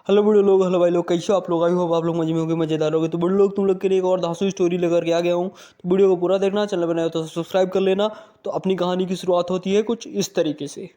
Hello बड़े लोग, hello भाई लोग, कैसे हो आप लोग? आई होप आप लोग मजे में होंगे, मजेदार होंगे। तो बड़े लोग, तुम लोग के लिए एक और धांसू स्टोरी लेकर के आ गया हूँ। तो वीडियो को पूरा देखना, चैनल बनाया तो सब्सक्राइब कर लेना। तो अपनी कहानी की शुरुआत होती है कुछ इस तरीके से।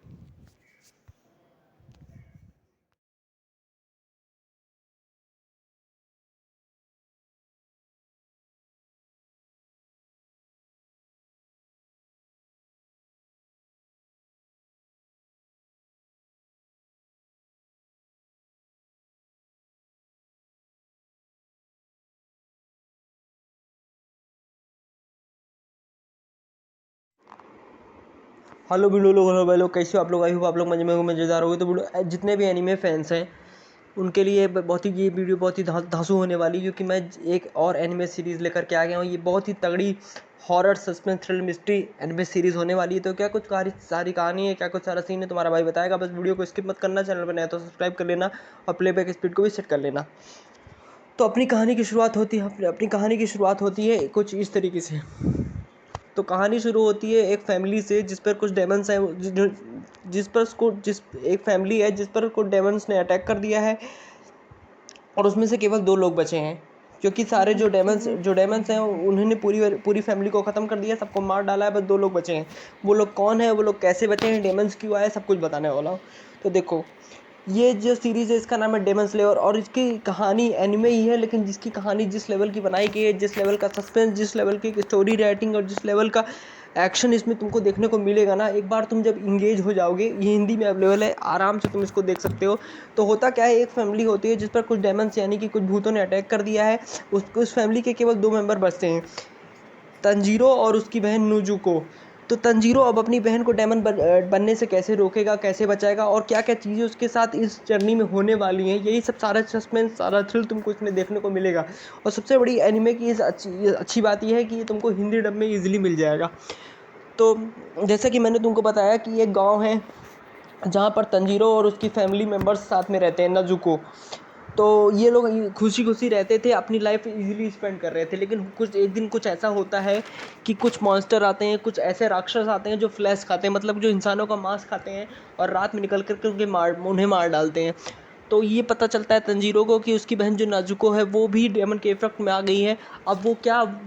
हेलो वीडियो लोग, हेलो भाई लोग, कैसे हो आप लोग? आई होप आप लोग मजे में होंगे, मजेदार होंगे। तो वीडियो जितने भी एनीमे फैंस हैं उनके लिए बहुत ही ये वीडियो बहुत ही धांसू होने वाली है, क्योंकि मैं एक और एनिमे सीरीज़ लेकर के आ गया हूँ। ये बहुत ही तगड़ी horror suspense thrill mystery anime series होने वाली है। तो क्या कुछ सारी कहानी है, क्या कुछ सारा सीन है, तुम्हारा भाई बताएगा। बस वीडियो को स्किप मत करना, चैनल पर नया तो सब्सक्राइब कर लेना और प्लेबैक स्पीड को भी सेट कर लेना। तो अपनी कहानी की शुरुआत होती है कुछ इस तरीके से। तो कहानी शुरू होती है एक फैमिली से जिस पर कुछ डेमंस हैं, जिस एक फैमिली है जिस पर कुछ डेमंस ने अटैक कर दिया है, और उसमें से केवल 2 लोग बचे हैं। क्योंकि सारे जो डेमंस हैं उन्होंने पूरी पूरी फैमिली को ख़त्म कर दिया, सबको मार डाला है। बस 2 लोग बचे हैं। वो लोग कौन है, वो लोग कैसे बचे हैं, डेमंस क्यों आए, सब कुछ बताने वाला हूँ। तो देखो, ये जो सीरीज़ है इसका नाम है डेमन स्लेयर, और इसकी कहानी एनिमे ही है, लेकिन जिसकी कहानी जिस लेवल की बनाई गई है, जिस लेवल का सस्पेंस, जिस लेवल की स्टोरी राइटिंग और जिस लेवल का एक्शन इसमें तुमको देखने को मिलेगा ना, एक बार तुम जब इंगेज हो जाओगे। ये हिंदी में अवेलेबल है, आराम से तुम इसको देख सकते हो। तो होता क्या है, एक फैमिली होती है जिस पर कुछ डेमंस यानी कि कुछ भूतों ने अटैक कर दिया है। उस फैमिली के केवल 2 मेंबर बचते हैं, तंजीरो और उसकी बहन नुजुको। तो तंजीरो अब अपनी बहन को डेमन बनने से कैसे रोकेगा, कैसे बचाएगा, और क्या क्या चीज़ें उसके साथ इस जर्नी में होने वाली हैं, यही सब सारा सस्पेंस, सारा थ्रिल तुमको इसमें देखने को मिलेगा। और सबसे बड़ी एनिमे की इस अच्छी बात यह है कि ये तुमको हिंदी डब में ईजिली मिल जाएगा। तो जैसा कि मैंने तुमको बताया कि एक गांव है जहाँ पर तंजीरो और उसकी फैमिली मेम्बर्स साथ में रहते हैं, नजुको। तो ये लोग खुशी खुशी रहते थे, अपनी लाइफ इजीली स्पेंड कर रहे थे। लेकिन कुछ एक दिन कुछ ऐसा होता है कि कुछ मॉन्स्टर आते हैं, कुछ ऐसे राक्षस आते हैं जो फ्लैश खाते हैं, मतलब जो इंसानों का मांस खाते हैं, और रात में निकल कर उन्हें मार डालते हैं। तो ये पता चलता है तंजीरो को कि उसकी बहन जो नाजुको है वो भी डेमन के इफेक्ट में आ गई है। अब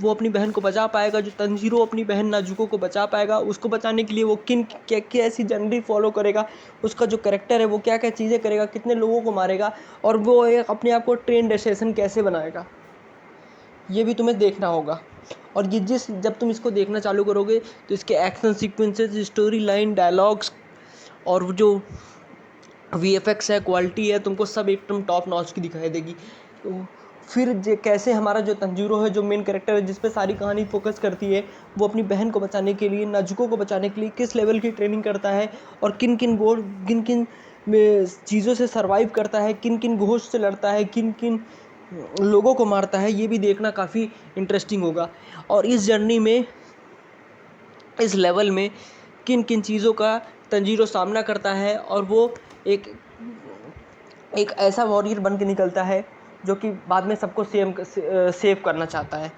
वो अपनी बहन को बचा पाएगा? जो तंजीरो अपनी बहन नाजुको को बचा पाएगा, उसको बचाने के लिए वो क्या ऐसी जर्नी फॉलो करेगा, उसका जो कैरेक्टर है वो क्या क्या चीज़ें करेगा, कितने लोगों को मारेगा, और वो एक अपने आप को ट्रेंड एसेसन कैसे बनाएगा, ये भी तुम्हें देखना होगा। और ये जब तुम इसको देखना चालू करोगे तो इसके action sequences, story line, dialogues और जो वीएफएक्स है, क्वालिटी है, तुमको सब एकदम टॉप नॉच की दिखाई देगी। तो फिर कैसे हमारा जो तंजीरो है, जो मेन कैरेक्टर है जिस पे सारी कहानी फोकस करती है, वो अपनी बहन को बचाने के लिए, नाजुको को बचाने के लिए किस लेवल की ट्रेनिंग करता है, और किन किन चीज़ों से सर्वाइव करता है, किन किन घोस्ट से लड़ता है, किन किन लोगों को मारता है, ये भी देखना काफ़ी इंटरेस्टिंग होगा। और इस जर्नी में, इस लेवल में किन किन चीज़ों का तंजीरो सामना करता है, और वो एक एक ऐसा वॉरियर बन के निकलता है जो कि बाद में सबको सेव करना चाहता है।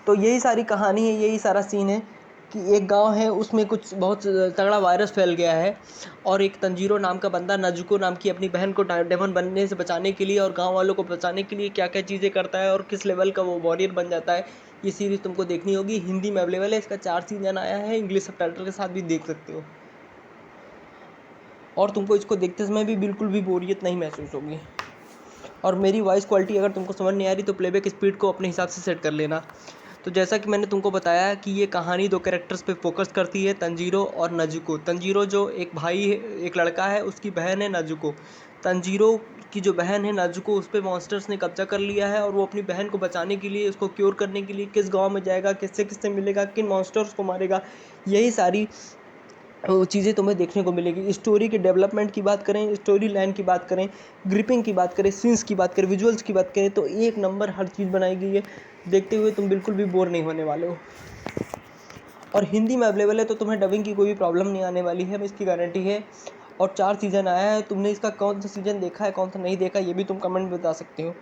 तो यही सारी कहानी है, यही सारा सीन है कि एक गांव है, उसमें कुछ बहुत तगड़ा वायरस फैल गया है, और एक तंजीरो नाम का बंदा नाजुको नाम की अपनी बहन को डेमन बनने से बचाने के लिए और गांव वालों को बचाने के लिए क्या क्या चीज़ें करता है और किस लेवल का वो वॉरियर बन जाता है। ये सीरीज़ तुमको देखनी होगी, हिंदी में अवेलेबल है, इसका 4 सीजन आया है, इंग्लिश सबटाइटल के साथ भी देख सकते हो। और तुमको इसको देखते समय भी बिल्कुल भी बोरियत नहीं महसूस होगी। और मेरी वॉइस क्वालिटी अगर तुमको समझ नहीं आ रही तो प्लेबैक स्पीड को अपने हिसाब से सेट कर लेना। तो जैसा कि मैंने तुमको बताया कि ये कहानी 2 कैरेक्टर्स पे फोकस करती है, तंजीरो और नजुको। तंजीरो जो एक भाई है, एक लड़का है, उसकी बहन है नजुको। तंजीरो की जो बहन है नजुको, उस पर मॉन्स्टर्स ने कब्जा कर लिया है, और वो अपनी बहन को बचाने के लिए, उसको क्योर करने के लिए किस गांव में जाएगा, किससे किससे मिलेगा, किन मॉन्स्टर्स को मारेगा, यही सारी वो चीज़ें तुम्हें देखने को मिलेगी। स्टोरी के डेवलपमेंट की बात करें, स्टोरी लाइन की बात करें, ग्रिपिंग की बात करें, सीन्स की बात करें, विजुअल्स की बात करें, तो एक नंबर हर चीज़ बनाई गई है। देखते हुए तुम बिल्कुल भी बोर नहीं होने वाले हो। और हिंदी में अवेलेबल है, तो तुम्हें डबिंग की कोई भी प्रॉब्लम नहीं आने वाली है, इसकी गारंटी है। और 4 सीज़न आया है। तुमने इसका कौन सा सीज़न देखा है, कौन सा नहीं देखा, ये भी तुम कमेंट में बता सकते हो।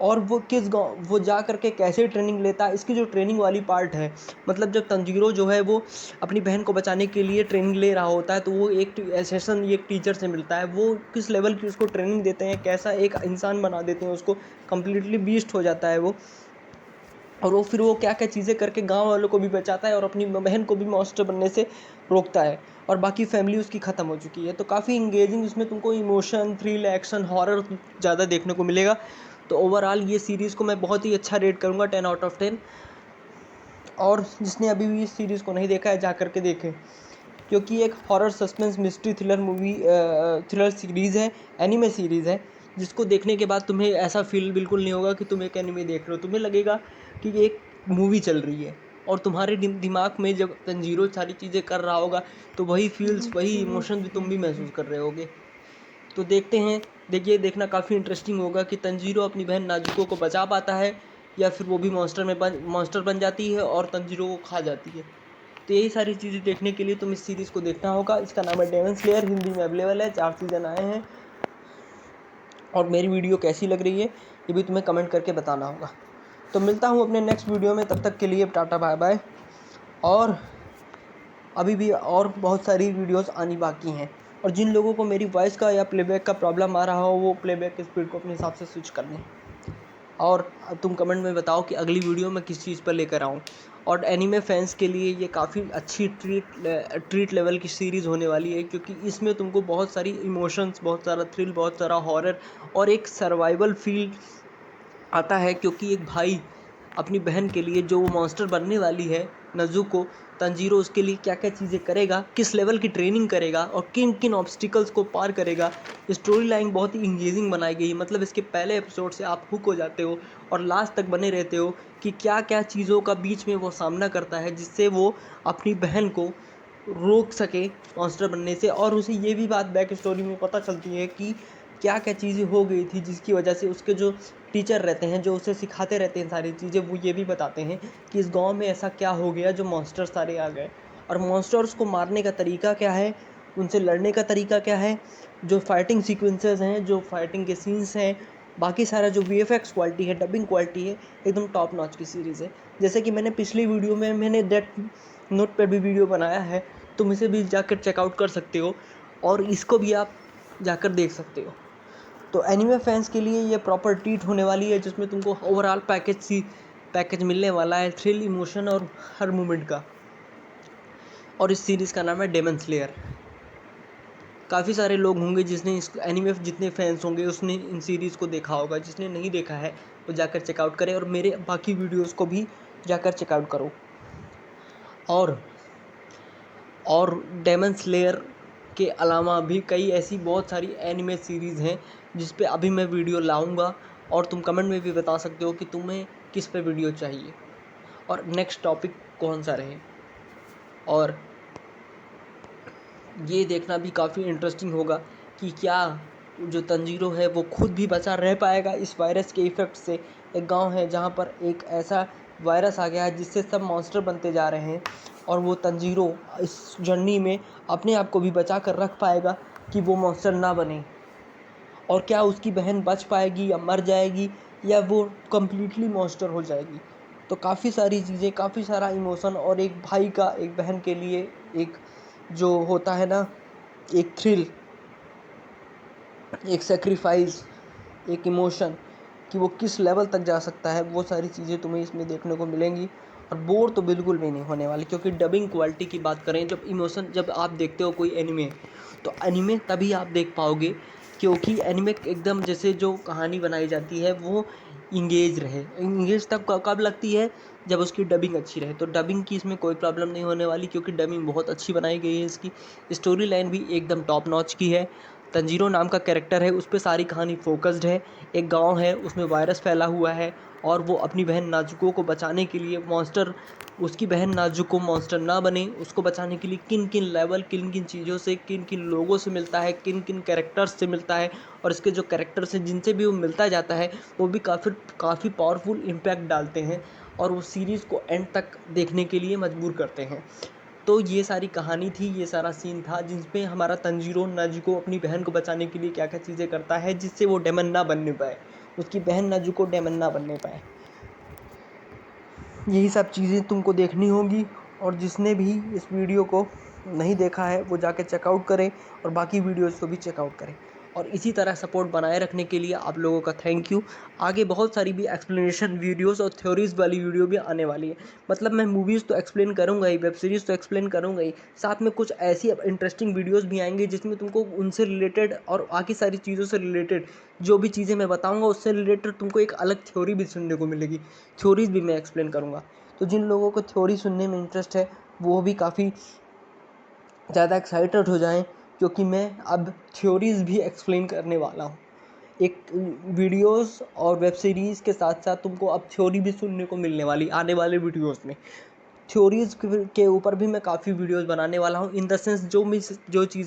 और वो किस गाँव वो जा करके कैसे ट्रेनिंग लेता है, इसकी जो ट्रेनिंग वाली पार्ट है, मतलब जब तंजीरो जो है वो अपनी बहन को बचाने के लिए ट्रेनिंग ले रहा होता है, तो वो एक सेशन एक टीचर से मिलता है, वो किस लेवल की उसको ट्रेनिंग देते हैं, कैसा एक इंसान बना देते हैं उसको, कम्प्लीटली बीस्ट हो जाता है वो। और वो फिर वो क्या क्या चीज़ें करके गांव वालों को भी बचाता है और अपनी बहन को भी मॉन्स्टर बनने से रोकता है, और बाकी फैमिली उसकी ख़त्म हो चुकी है। तो काफ़ी इंगेजिंग उसमें तुमको इमोशन, थ्रिल, एक्शन, हॉरर ज़्यादा देखने को मिलेगा। तो ओवरऑल ये सीरीज़ को मैं बहुत ही अच्छा रेट करूँगा 10/10। और जिसने अभी भी इस सीरीज़ को नहीं देखा है जा करके देखें, क्योंकि एक horror suspense mystery thriller thriller series है, एनिमे सीरीज़ है, जिसको देखने के बाद तुम्हें ऐसा फील बिल्कुल नहीं होगा कि तुम एक एनिमे देख रहे हो। तुम्हें लगेगा कि ये एक मूवी चल रही है, और तुम्हारे दिमाग में जब तंजीरो सारी चीज़ें कर रहा होगा, तो वही फील्स, वही इमोशन भी तुम भी महसूस कर रहे होगे। तो देखते हैं, देखिए, देखना काफ़ी इंटरेस्टिंग होगा कि तंजीरो अपनी बहन नाजुको को बचा पाता है, या फिर वो भी मॉन्स्टर बन जाती है और तंजीरो को खा जाती है। तो यही सारी चीज़ें देखने के लिए तुम इस सीरीज़ को देखना होगा। इसका नाम है डेमन स्लेयर, हिंदी में अवेलेबल है, 4 सीज़न आए हैं। और मेरी वीडियो कैसी लग रही है ये भी तुम्हें कमेंट करके बताना होगा। तो मिलता हूँ अपने नेक्स्ट वीडियो में, तब तक के लिए टाटा बाय बाय। और अभी भी और बहुत सारी वीडियोस आनी बाकी हैं, और जिन लोगों को मेरी वॉइस का या प्लेबैक का प्रॉब्लम आ रहा हो, वो प्लेबैक की स्पीड को अपने हिसाब से स्विच कर लें। और तुम कमेंट में बताओ कि अगली वीडियो में किस चीज़ पर लेकर आऊँ। और एनीमे फैंस के लिए ये काफ़ी अच्छी ट्रीट लेवल की सीरीज़ होने वाली है, क्योंकि इसमें तुमको बहुत सारी इमोशंस, बहुत सारा थ्रिल, बहुत सारा हॉरर और एक सर्वाइवल फील आता है। क्योंकि एक भाई अपनी बहन के लिए, जो वो मॉन्स्टर बनने वाली है नज़ुको, तंजीरो उसके लिए क्या क्या चीज़ें करेगा, किस लेवल की ट्रेनिंग करेगा और किन किन ऑब्स्टिकल्स को पार करेगा। स्टोरी लाइन बहुत ही इंगेजिंग बनाई गई है, मतलब इसके पहले एपिसोड से आप हुक हो जाते हो और लास्ट तक बने रहते हो कि क्या क्या चीज़ों का बीच में वो सामना करता है, जिससे वो अपनी बहन को रोक सके मॉन्स्टर बनने से। और उसे ये भी बात बैक स्टोरी में पता चलती है कि क्या क्या चीज़ें हो गई थी, जिसकी वजह से उसके जो टीचर रहते हैं, जो उसे सिखाते रहते हैं सारी चीज़ें, वो ये भी बताते हैं कि इस गांव में ऐसा क्या हो गया जो मॉन्स्टर सारे आ गए, और मॉन्स्टर्स को मारने का तरीका क्या है, उनसे लड़ने का तरीका क्या है, जो फाइटिंग सीक्वेंसेस हैं, जो फाइटिंग के सीन्स हैं, बाकी सारा जो VFX क्वालिटी है, डबिंग क्वालिटी है, एकदम टॉप नॉच की सीरीज़ है। जैसे कि मैंने पिछली वीडियो में मैंने डेथ नोट पर भी वीडियो बनाया है, तुम इसे भी जाकर चेकआउट कर सकते हो, और इसको भी आप जाकर देख सकते हो। तो एनीमे फैंस के लिए ये प्रॉपर ट्रीट होने वाली है, जिसमें तुमको ओवरऑल पैकेज मिलने वाला है, थ्रिल, इमोशन और हर मोमेंट का। और इस सीरीज़ का नाम है डेमन स्लेयर। काफ़ी सारे लोग होंगे जिसने इस एनीमे, जितने फैंस होंगे उसने इन सीरीज़ को देखा होगा, जिसने नहीं देखा है वो जाकर चेकआउट करे, और मेरे बाकी वीडियोज़ को भी जाकर चेकआउट करो। और डेमन स्लेयर के अलावा भी कई ऐसी बहुत सारी एनिमे सीरीज़ हैं जिस पे अभी मैं वीडियो लाऊंगा, और तुम कमेंट में भी बता सकते हो कि तुम्हें किस पे वीडियो चाहिए और नेक्स्ट टॉपिक कौन सा रहे। और ये देखना भी काफ़ी इंटरेस्टिंग होगा कि क्या जो तंजीरो है वो खुद भी बचा रह पाएगा इस वायरस के इफ़ेक्ट से। एक गांव है जहां पर एक ऐसा वायरस आ गया है जिससे सब मॉन्स्टर बनते जा रहे हैं, और वो तंजीरो इस जर्नी में अपने आप को भी बचा कर रख पाएगा कि वो मॉन्स्टर ना बने। और क्या उसकी बहन बच पाएगी या मर जाएगी, या वो कम्प्लीटली मॉन्स्टर हो जाएगी। तो काफ़ी सारी चीज़ें, काफ़ी सारा इमोशन, और एक भाई का एक बहन के लिए एक जो होता है ना, एक थ्रिल, एक सेक्रीफाइस, एक इमोशन, कि वो किस लेवल तक जा सकता है, वो सारी चीज़ें तुम्हें इसमें देखने को मिलेंगी। और बोर तो बिल्कुल भी नहीं होने वाली, क्योंकि डबिंग क्वालिटी की बात करें, जब आप देखते हो कोई एनिमे, तो एनिमे तभी आप देख पाओगे क्योंकि एनिमे एकदम जैसे जो कहानी बनाई जाती है वो इंगेज तब कब लगती है, जब उसकी डबिंग अच्छी रहे। तो डबिंग की इसमें कोई प्रॉब्लम नहीं होने वाली, क्योंकि डबिंग बहुत अच्छी बनाई गई है। इसकी स्टोरी लाइन भी एकदम टॉप नॉच की है। तंजीरो नाम का कैरेक्टर है, उस पर सारी कहानी फोकस्ड है। एक गांव है, उसमें वायरस फैला हुआ है, और वो अपनी बहन नाजुको को बचाने के लिए उसकी बहन नाजुको मॉन्स्टर ना बने, उसको बचाने के लिए किन किन लेवल, किन किन चीज़ों से, किन किन लोगों से मिलता है, किन किन कैरेक्टर्स से मिलता है, और इसके जो कैरेक्टर्स हैं जिनसे भी वो मिलता जाता है, वो भी काफ़ी पावरफुल इम्पैक्ट डालते हैं, और वो सीरीज़ को एंड तक देखने के लिए मजबूर करते हैं। तो ये सारी कहानी थी, ये सारा सीन था जिसमें हमारा तंजीरो नाजुको अपनी बहन को बचाने के लिए क्या क्या चीज़ें करता है जिससे वो डेमन ना बनने पाए। उसकी बहन नाजुको डेमन ना बनने पाए। यही सब चीज़ें तुमको देखनी होंगी, और जिसने भी इस वीडियो को नहीं देखा है वो जाके चेकआउट करें और बाकी वीडियोज़ को भी चेकआउट करें। और इसी तरह सपोर्ट बनाए रखने के लिए आप लोगों का थैंक यू। आगे बहुत सारी भी एक्सप्लेनेशन वीडियोस और थ्योरीज वाली वीडियो भी आने वाली है। मतलब मैं मूवीज़ तो एक्सप्लेन करूँगा ही, वेब सीरीज़ तो एक्सप्लेन करूँगा ही, साथ में कुछ ऐसी इंटरेस्टिंग वीडियोस भी आएंगे जिसमें तुमको उनसे रिलेटेड और बाकी सारी चीज़ों से रिलेटेड जो भी चीज़ें मैं बताऊँगा उससे रिलेटेड तुमको एक अलग थ्योरी भी सुनने को मिलेगी। थ्योरीज भी मैं एक्सप्लेन करूँगा। तो जिन लोगों को थ्योरी सुनने में इंटरेस्ट है वो भी काफ़ी ज़्यादा एक्साइटेड हो जाएं, क्योंकि मैं अब थ्योरीज़ भी एक्सप्लेन करने वाला हूँ। एक वीडियोस और वेब सीरीज़ के साथ साथ तुमको अब थ्योरी भी सुनने को मिलने वाली आने वाले वीडियोस में। थ्योरीज़ के ऊपर भी मैं काफ़ी वीडियोस बनाने वाला हूँ, इन द सेंस जो चीज़ें